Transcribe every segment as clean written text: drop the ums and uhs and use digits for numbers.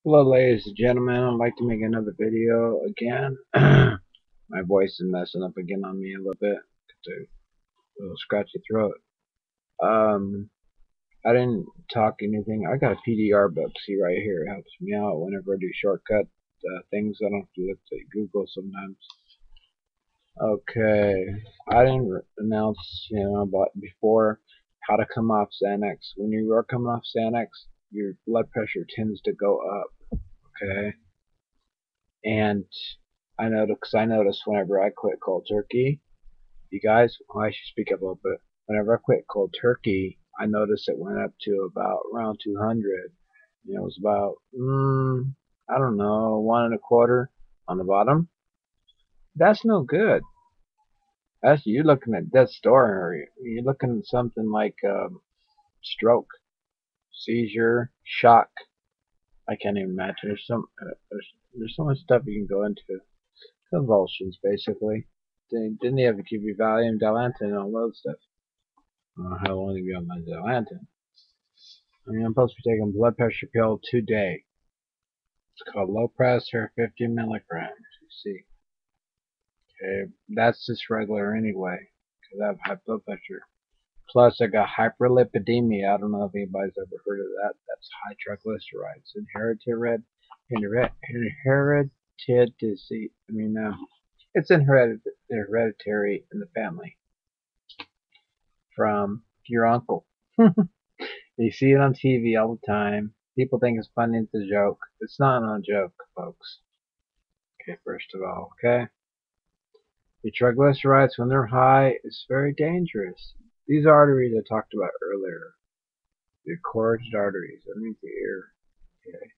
Hello ladies and gentlemen, I'd like to make another video again. My voice is messing up again on me a little bit. Got a little scratchy throat. Um, I didn't talk anything. I got a PDR book, see right here. It helps me out whenever I do shortcut things. I don't have to look at Google sometimes. Okay, I didn't announce, about before how to come off Xanax. When you are coming off Xanax, your blood pressure tends to go up. Okay. And I noticed whenever I quit cold turkey, you guys, I should speak up a little bit. Whenever I quit cold turkey, I noticed it went up to about around 200. It was about, I don't know, 1.25 on the bottom. That's no good. That's you're looking at death's door. You're looking at something like stroke, seizure, shock. I can't even imagine. There's so much stuff you can go into. Convulsions, basically. Didn't they have to give you Valium, Dilantin, and all those stuff? I don't know how long to be on my Dilantin. I'm supposed to be taking a blood pressure pill today. It's called low pressure, 50 milligrams. You see. Okay, that's just regular anyway, because I have high blood pressure. Plus, I got hyperlipidemia. I don't know if anybody's ever heard of that. That's high triglycerides. Inherited disease. It's hereditary in the family from your uncle. You see it on TV all the time. People think it's funny. It's a joke. It's not a joke, folks. Okay, first of all, okay? The triglycerides, when they're high, is very dangerous. These arteries I talked about earlier, the carotid arteries underneath the ear, okay?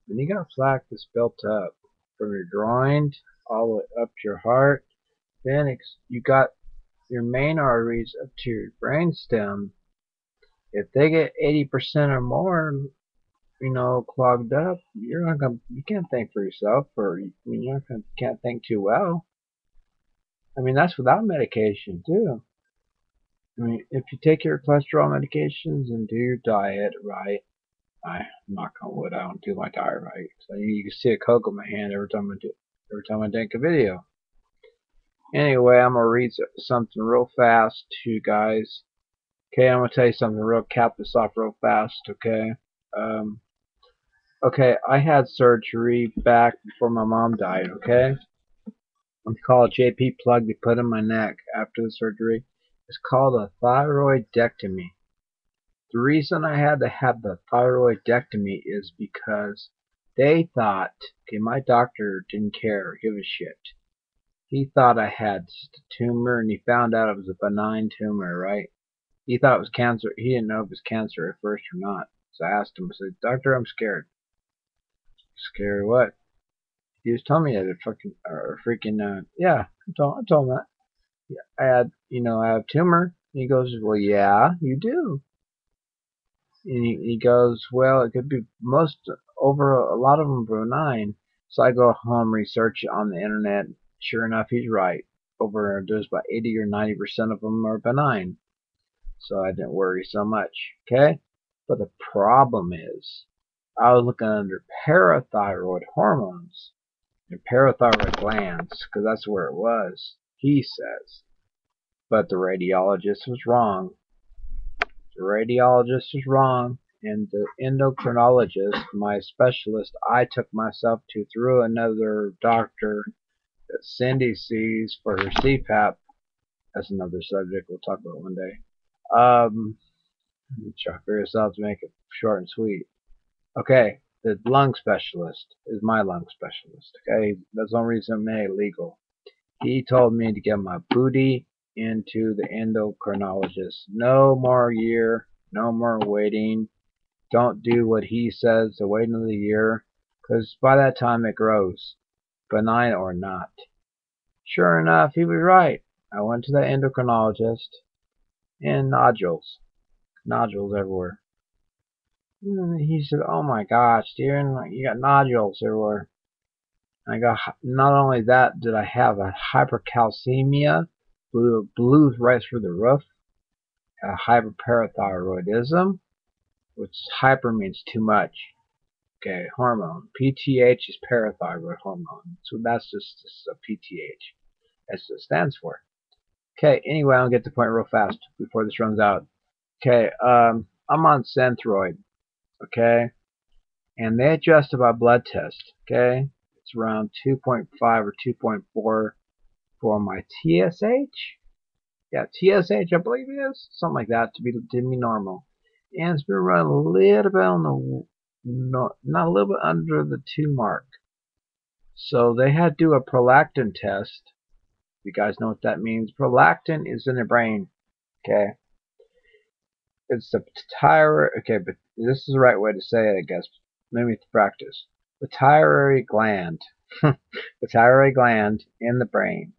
When you got plaque that's built up from your groin all the way up to your heart, then you got your main arteries up to your brainstem. If they get 80% or more, clogged up, you can't think for yourself, or can't think too well. That's without medication too. If you take your cholesterol medications and do your diet right, I'm knock on wood, I don't do my diet right. So you can see a Coke in my hand every time I take a video. Anyway, I'm gonna read something real fast to you guys. Okay, I'm gonna tell you something real. Cap this off real fast. Okay. Um, okay, I had surgery back before my mom died. Okay. It's called a JP plug they put in my neck after the surgery. It's called a thyroidectomy. The reason I had to have the thyroidectomy is because they thought, okay, my doctor didn't care, give a shit. He thought I had just a tumor, and he found out it was a benign tumor, right? He thought it was cancer. He didn't know if it was cancer at first or not. So I asked him, I said, Doctor, I'm scared. Scared of what? He was telling me that yeah, I told him that. Yeah, I have tumor. He goes, well, yeah, you do. And he goes, well, it could be a lot of them are benign. So I go home, research it on the internet. Sure enough, he's right. There's about 80 or 90% of them are benign. So I didn't worry so much. Okay? But the problem is, I was looking under parathyroid hormones and parathyroid glands, because that's where it was, he says. But the radiologist was wrong. The radiologist was wrong, and the endocrinologist, my specialist, I took myself to through another doctor that Cindy sees for her CPAP. That's another subject we'll talk about one day. Try for yourself to make it short and sweet. Okay, the lung specialist is my lung specialist. Okay, that's the only reason I made it legal. He told me to get my booty into the endocrinologist. No more year, no more waiting. Don't do what he says to wait another year, because by that time it grows, benign or not. Sure enough, he was right. I went to the endocrinologist, and nodules everywhere. He said, "Oh my gosh, Steven, you got nodules everywhere." I got not only that, did I have a hypercalcemia, blew right through the roof, a hyperparathyroidism, which hyper means too much. Okay, hormone. PTH is parathyroid hormone. So that's just a PTH. That's what it stands for. Okay, anyway, I'll get to the point real fast before this runs out. Okay, I'm on Synthroid. Okay, and they adjusted my blood test. Okay, it's around 2.5 or 2.4 for my TSH. Yeah, TSH, I believe it is something like that to be normal. And it's been running a little bit on the not a little bit under the 2 mark. So they had to do a prolactin test. You guys know what that means. Prolactin is in the brain. Okay, it's the thyroid. Okay, but this is the right way to say it, I guess. Maybe to practice. The thyroid gland. The thyroid gland in the brain.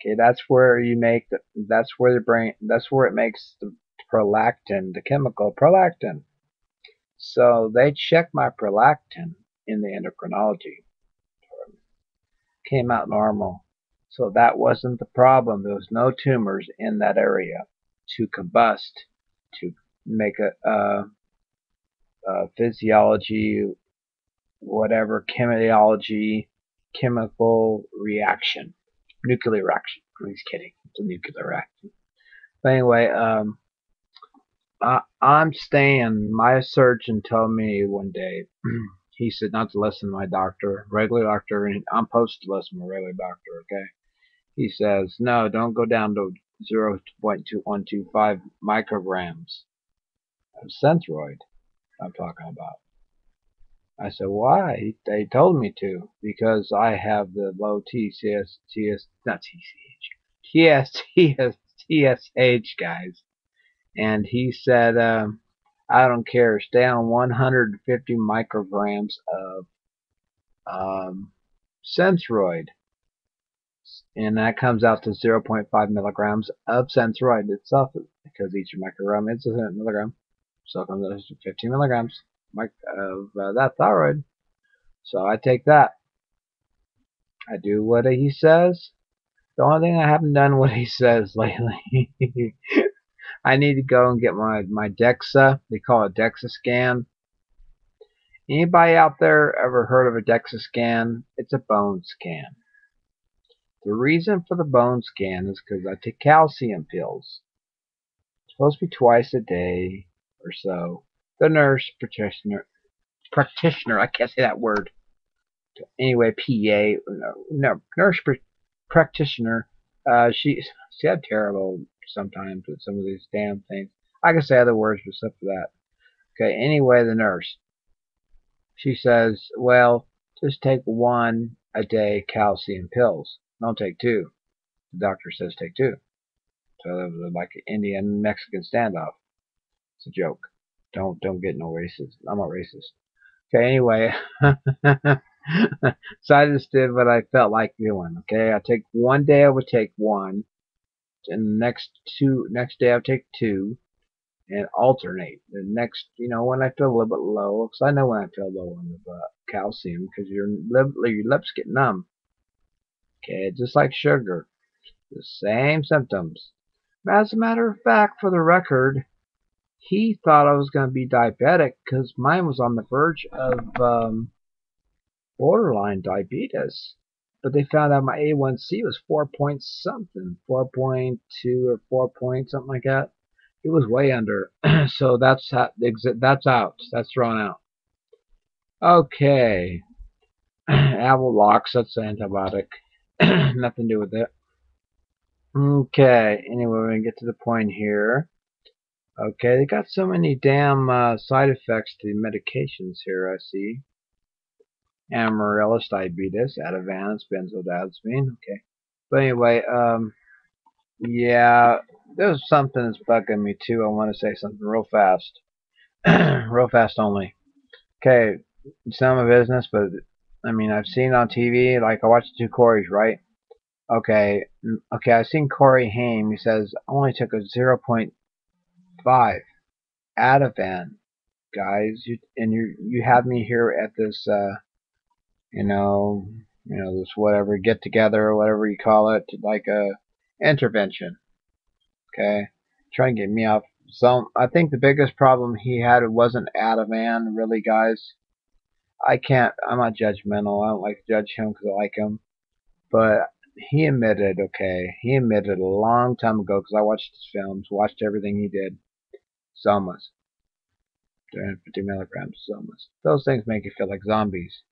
Okay, that's where you make the. That's where the brain. That's where it makes the prolactin, the chemical prolactin. So they checked my prolactin in the endocrinology. Came out normal. So that wasn't the problem. There was no tumors in that area to combust, to make a physiology, whatever, chemical reaction, nuclear reaction. I'm just kidding. It's a nuclear reaction. But anyway, I'm staying. My surgeon told me one day, he said not to listen to my doctor, regular doctor, and I'm supposed to listen to my regular doctor, okay? He says, no, don't go down to 0.2125 micrograms of Synthroid I'm talking about. I said, why? They told me to, because I have the low TSH, guys. And he said, I don't care, stay on 150 micrograms of Synthroid. And that comes out to 0.5 milligrams of Synthroid itself, because each microgram is a milligram. So it comes out to 15 milligrams of that thyroid. So I take that. I do what he says. The only thing I haven't done what he says lately. I need to go and get my DEXA. They call it DEXA scan. Anybody out there ever heard of a DEXA scan? It's a bone scan. The reason for the bone scan is because I take calcium pills. It's supposed to be twice a day or so. The nurse practitioner, I can't say that word. Anyway, PA, no, nurse practitioner, she had terrible sometimes with some of these damn things. I can say other words except for that. Okay, anyway, the nurse, she says, well, just take 1 a day calcium pills. Don't take 2. The doctor says take 2. So it was like an Indian-Mexican standoff. It's a joke. Don't get no racist. I'm not racist. Okay, anyway. So I just did what I felt like doing. Okay, I take 1 day, I would take 1, and the next day I would take 2, and alternate. The next, when I feel a little bit low, because I know when I feel low on the calcium, because your lips get numb. Okay, just like sugar, the same symptoms. As a matter of fact, for the record, he thought I was going to be diabetic because mine was on the verge of borderline diabetes. But they found out my A1C was 4 point something, 4.2 or 4 point something like that. It was way under. So that's out. That's thrown out. Okay. Avalox, that's an antibiotic. Nothing to do with it. Okay. Anyway, we're going to get to the point here. Okay, they got so many damn side effects to the medications here, I see. Amaryllis, diabetes, Ativan, benzodiazepine. Okay. But anyway, yeah, there's something that's bugging me too. I want to say something real fast. Real fast only. Okay, it's none of my business, but I mean, I've seen it on TV. Like, I watched the 2 Corys, right? Okay, I've seen Corey Haim. He says, I only took a 0.5 Ativan, guys. You have me here at this, this whatever get together or whatever you call it, like a intervention. Okay, trying to get me off. So I think the biggest problem he had wasn't Ativan, really, guys. I'm not judgmental. I don't like to judge him because I like him. But he admitted, he admitted a long time ago, because I watched his films, watched everything he did. Zomas. 250 milligrams Zomas. Those things make you feel like zombies.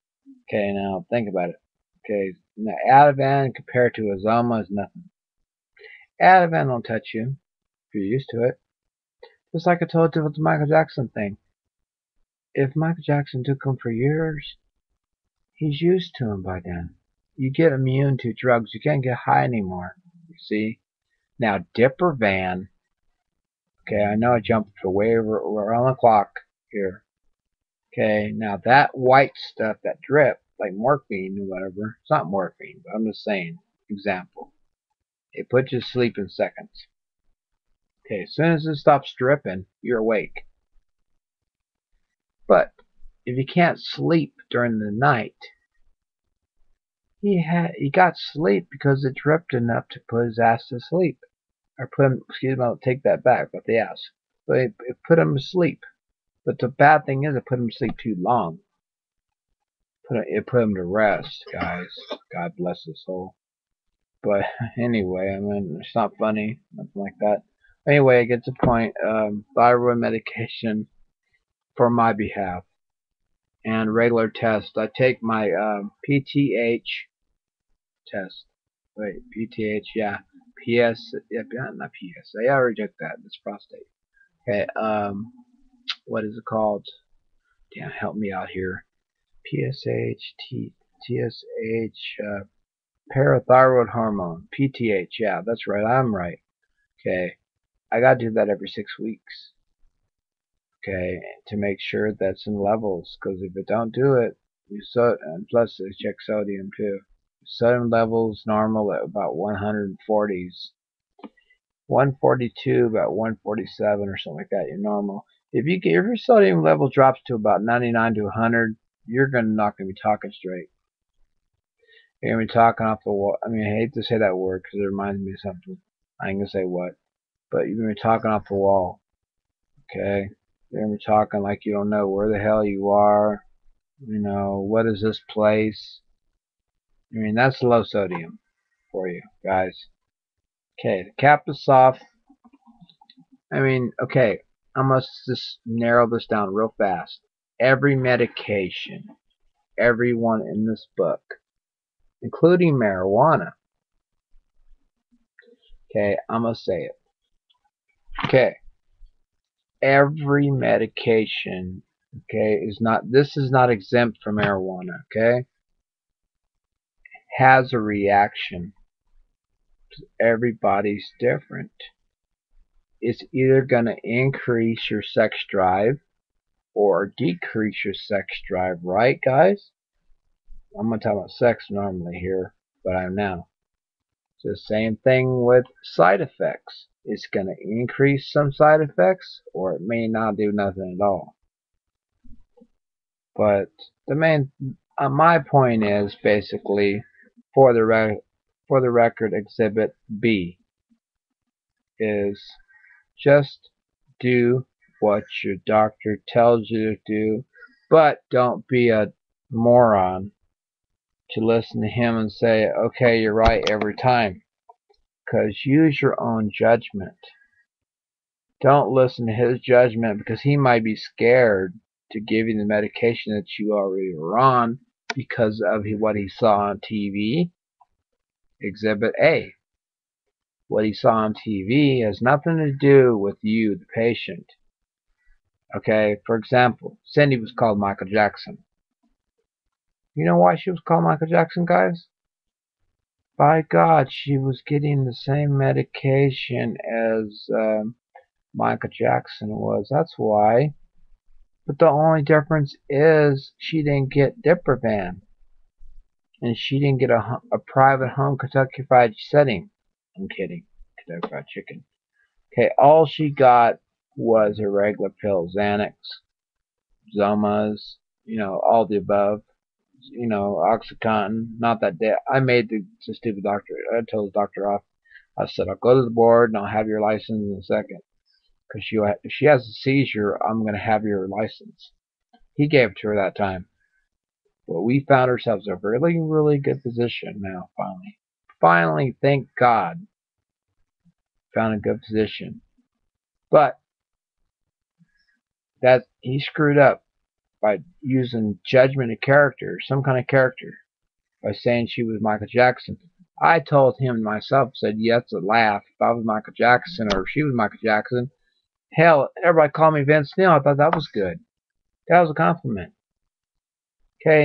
Okay, now think about it. Okay, now Ativan compared to a Zoma is nothing. Ativan don't touch you if you're used to it. Just like I told you with the Michael Jackson thing. If Michael Jackson took him for years, he's used to him by then. You get immune to drugs. You can't get high anymore. You see? Now, Diprovan. Okay, I know I jumped for way over. We're on the clock here. Okay, now that white stuff, that drip, like morphine or whatever. It's not morphine, but I'm just saying. Example. It puts you to sleep in seconds. Okay, as soon as it stops dripping, you're awake. But if you can't sleep during the night, he got sleep because it dripped enough to put his ass to sleep. Or put him, excuse me, I'll take that back, but the ass. But it put him to sleep. But the bad thing is it put him to sleep too long. It put him to rest, guys. God bless his soul. But anyway, I mean, it's not funny, nothing like that. Anyway, I get the point. Thyroid medication for my behalf and regular tests. I take my PTH test. Wait, PTH, yeah. PS, yeah, not PSA. I reject that. It's prostate. Okay, what is it called? Damn, help me out here. TSH, parathyroid hormone, PTH. Yeah, that's right. I'm right. Okay, I gotta do that every 6 weeks. Okay, to make sure that's in levels. Because if it don't do it, and plus they check sodium too. Sodium levels normal at about 140s. 142, about 147 or something like that. You're normal. If your sodium level drops to about 99 to 100, you're not gonna be talking straight. You're gonna be talking off the wall. I mean, I hate to say that word because it reminds me of something. I ain't gonna say what, but you're gonna be talking off the wall. Okay, you're gonna be talking like you don't know where the hell you are. You know, what is this place? I mean, that's low sodium for you guys. Okay, to cap this off. I mean, okay, I must just narrow this down real fast. Every medication, everyone in this book, including marijuana. Okay, I'm gonna say it. Okay, every medication, okay, this is not exempt from marijuana, okay? Has a reaction. Everybody's different. It's either gonna increase your sex drive or decrease your sex drive, right, guys? I'm going to talk about sex normally here, but I'm now. It's the same thing with side effects. It's going to increase some side effects, or it may not do nothing at all. But my point is basically, for the record, Exhibit B is just do what your doctor tells you to do, but don't be a moron to listen to him and say, okay, you're right every time. Because use your own judgment. Don't listen to his judgment because he might be scared to give you the medication that you already are on because of what he saw on TV. Exhibit A. What he saw on TV has nothing to do with you, the patient. Okay, for example, Cindy was called Michael Jackson. You know why she was called Michael Jackson, guys? By God, she was getting the same medication as Michael Jackson was. That's why. But the only difference is she didn't get Diprovan. And she didn't get a private home Kentucky Fried setting. I'm kidding. Kentucky Fried Chicken. Okay, all she got was a regular pill. Xanax, Zomas, all the above. Oxycontin. Not that day. I made the stupid doctor. I told the doctor off. I said, I'll go to the board and I'll have your license in a second. Because if she has a seizure, I'm going to have your license. He gave it to her that time. But we found ourselves a really, really good position now, finally. Finally, thank God, found a good position. But that he screwed up by using judgment of character, some kind of character, by saying she was Michael Jackson. I told him myself, said, yeah, it's a laugh. If I was Michael Jackson or if she was Michael Jackson, hell, everybody called me Vince Neil. I thought that was good. That was a compliment. Okay,